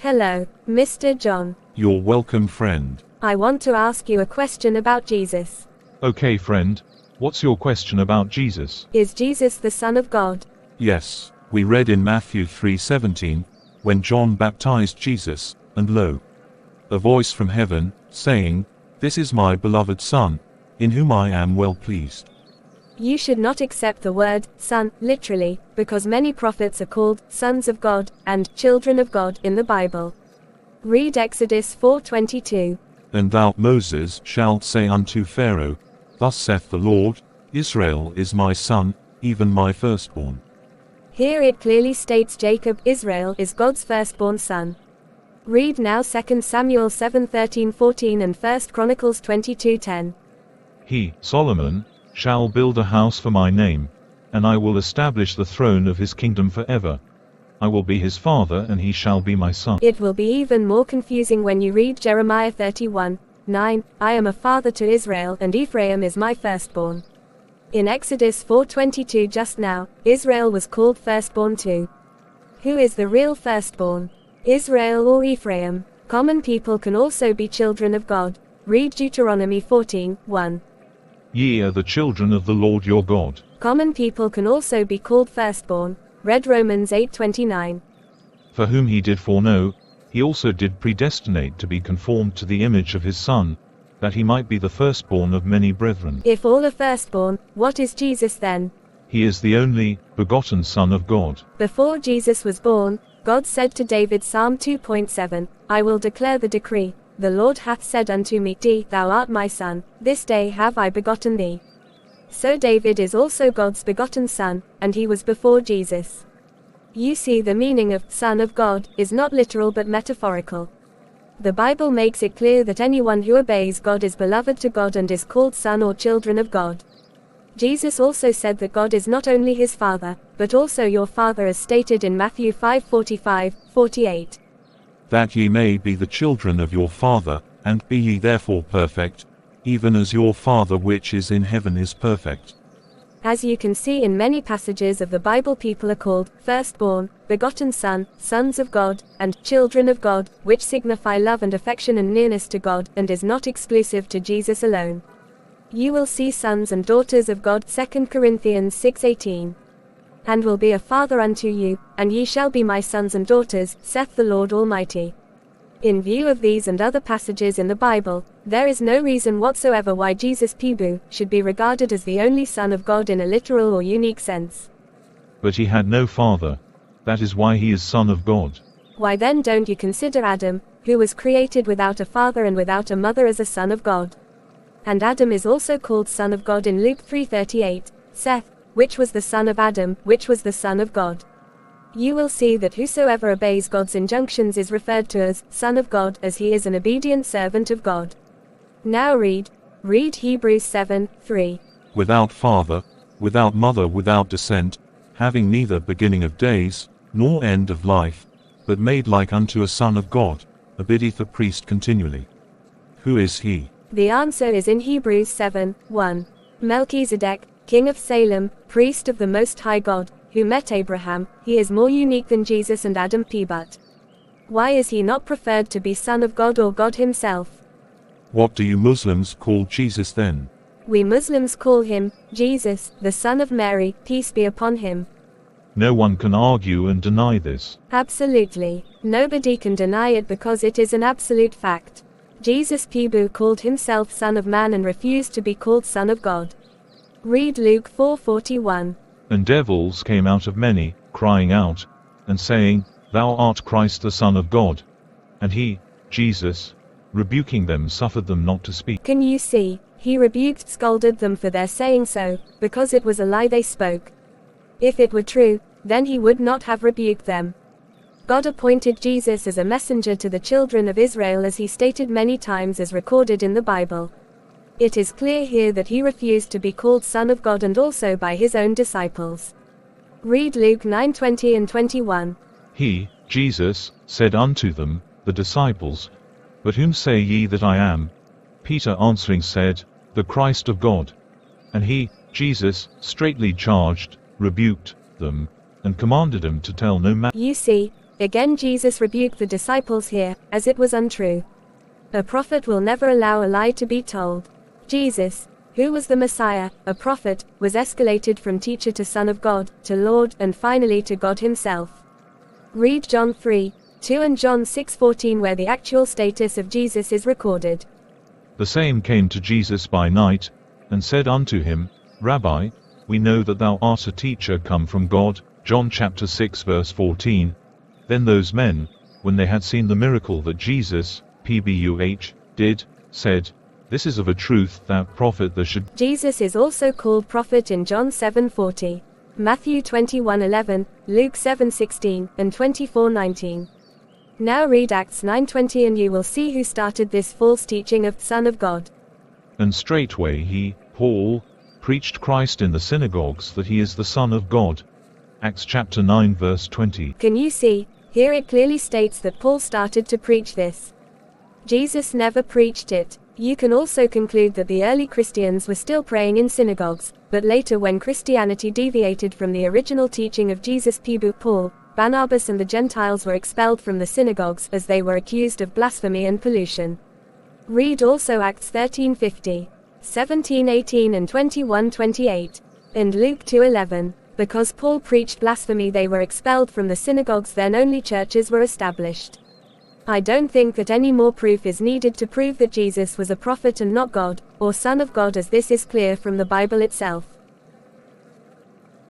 Hello, Mr. John. You're welcome, friend. I want to ask you a question about Jesus. Okay, friend. What's your question about Jesus? Is Jesus the Son of God? Yes, we read in Matthew 3:17, when John baptized Jesus, and lo, a voice from heaven, saying, "This is my beloved Son, in whom I am well pleased." You should not accept the word son literally, because many prophets are called sons of God and children of God in the Bible. Read Exodus 4:22. And thou, Moses, shalt say unto Pharaoh, Thus saith the Lord, Israel is my son, even my firstborn. Here it clearly states Jacob, Israel, is God's firstborn son. Read now 2 Samuel 7:13-14 and 1 Chronicles 22:10. He, Solomon, shall build a house for my name, and I will establish the throne of his kingdom forever. I will be his father, and he shall be my son. It will be even more confusing when you read Jeremiah 31:9, I am a father to Israel, and Ephraim is my firstborn. In Exodus 4:22 just now, Israel was called firstborn too. Who is the real firstborn? Israel or Ephraim? Common people can also be children of God. Read Deuteronomy 14:1. Ye are the children of the Lord your God. Common people can also be called firstborn. Read Romans 8:29. For whom he did foreknow, he also did predestinate to be conformed to the image of his Son, that he might be the firstborn of many brethren. If all are firstborn, what is Jesus then? He is the only begotten Son of God. Before Jesus was born, God said to David, Psalm 2:7, I will declare the decree. The Lord hath said unto me, Thou art my son, this day have I begotten thee. So David is also God's begotten son, and he was before Jesus. You see, the meaning of Son of God is not literal but metaphorical. The Bible makes it clear that anyone who obeys God is beloved to God and is called son or children of God. Jesus also said that God is not only his Father, but also your Father, as stated in Matthew 5:45-48. That ye may be the children of your Father, and be ye therefore perfect, even as your Father which is in heaven is perfect. As you can see in many passages of the Bible, people are called firstborn, begotten son, sons of God, and children of God, which signify love and affection and nearness to God, and is not exclusive to Jesus alone. You will see sons and daughters of God, 2 Corinthians 6:18. And will be a father unto you, and ye shall be my sons and daughters, saith the Lord Almighty. In view of these and other passages in the Bible, there is no reason whatsoever why Jesus Pibu should be regarded as the only Son of God in a literal or unique sense. But he had no father. That is why he is Son of God. Why then don't you consider Adam, who was created without a father and without a mother, as a son of God? And Adam is also called Son of God in Luke 3:38, Seth, which was the son of Adam, which was the Son of God. You will see that whosoever obeys God's injunctions is referred to as Son of God, as he is an obedient servant of God. Now read Hebrews 7:3. Without father, without mother, without descent, having neither beginning of days, nor end of life, but made like unto a Son of God, abideth a priest continually. Who is he? The answer is in Hebrews 7:1. Melchizedek, king of Salem, priest of the Most High God, who met Abraham. He is more unique than Jesus and Adam P. But why is he not preferred to be Son of God or God himself? What do you Muslims call Jesus then? We Muslims call him Jesus, the son of Mary, peace be upon him. No one can argue and deny this. Absolutely. Nobody can deny it because it is an absolute fact. Jesus Pibu called himself Son of Man and refused to be called Son of God. Read Luke 4:41. And devils came out of many, crying out, and saying, Thou art Christ the Son of God. And he, Jesus, rebuking them, suffered them not to speak. Can you see? He rebuked, scolded them for their saying so, because it was a lie they spoke. If it were true, then he would not have rebuked them. God appointed Jesus as a messenger to the children of Israel, as he stated many times, as recorded in the Bible. It is clear here that he refused to be called Son of God, and also by his own disciples. Read Luke 9:20 and 21. He, Jesus, said unto them, the disciples, But whom say ye that I am? Peter answering said, The Christ of God. And he, Jesus, straitly charged, rebuked them, and commanded them to tell no man. You see, Again Jesus rebuked the disciples here, as it was untrue. A prophet will never allow a lie to be told. Jesus, who was the Messiah, a prophet, was escalated from teacher to Son of God, to Lord, and finally to God himself. Read John 3:2 and John 6:14 where the actual status of Jesus is recorded. The same came to Jesus by night, and said unto him, Rabbi, we know that thou art a teacher come from God. John chapter 6 verse 14. Then those men, when they had seen the miracle that Jesus, did, said, This is of a truth that prophet that should. Jesus is also called prophet in John 7:40, Matthew 21:11, Luke 7:16, and 24:19. Now read Acts 9:20 and you will see who started this false teaching of Son of God. And straightway he, Paul, preached Christ in the synagogues that he is the Son of God. Acts chapter 9 verse 20. Can you see? Here it clearly states that Paul started to preach this. Jesus never preached it. You can also conclude that the early Christians were still praying in synagogues, but later when Christianity deviated from the original teaching of Jesus, Paul, Barnabas and the Gentiles were expelled from the synagogues as they were accused of blasphemy and pollution. Read also Acts 13:50, 17:18 and 21:28, and Luke 2:11. Because Paul preached blasphemy they were expelled from the synagogues, then only churches were established. I don't think that any more proof is needed to prove that Jesus was a prophet and not God, or Son of God, as this is clear from the Bible itself.